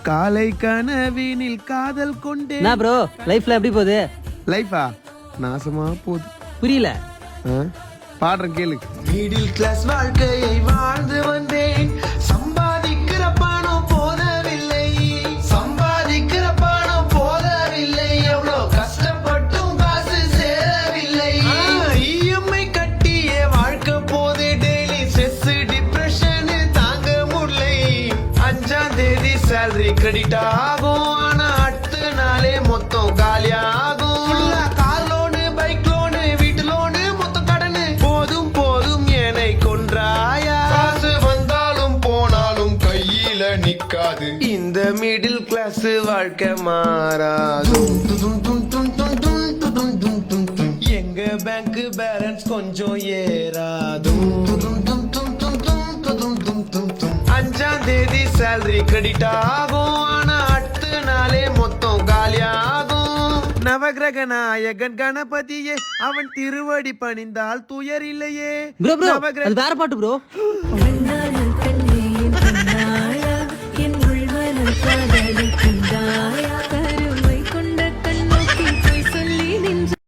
காலை கனவினில் காதல் கொண்டே. என்ன ப்ரோ லைஃப்ல எப்படி போகுது? லைஃபா நாசமா போகுது. புரியல. பாடுறேன் கேளு. மிடில் கிளாஸ் வாழ்க்கையை வாழ்ந்து வந்தேன். சம்பாதிக்கிற பணம் போதவில்லை, சம்பாதிக்கிற பணம் போதவில்லை. எவ்வளோ கஷ்டப்பட்டும் காசு சேரவில்லை. இஎம்ஐ கட்டிய வாழ்க்கை போது டெய்லி ஸ்ட்ரெஸ் டிப்ரெஷன் தாங்க முடியலை. 5ஆம் தேதி சேலரி கிரெடிட் ஆகும், ஆனா அடுத்த நாளே மொத்தம் காலியாகும். கார் லோனு, பைக் லோனு, வீட்டு லோனு, மொத்தம் கடனு. போதும் போதும் என்னை கொன்றாயா. காசு வந்தாலும் போனாலும் கையில நிக்காது. இந்த மிடில் கிளாஸ் வாழ்க்கை மாறாது. எங்க பேங்க் பேலன்ஸ் கொஞ்சம் ஏறாது. 5ஆம் தேதி சேலரி கிரெடிட் ஆகும், ஆனா அடுத்த நாளே மொத்தம் காலியாகும். நவகிரக நாயகன் கணபதியே, அவன் திருவடி பணிந்தால் துயர் இல்லையே. ப்ரோ அது வேற பாட்டு ப்ரோ.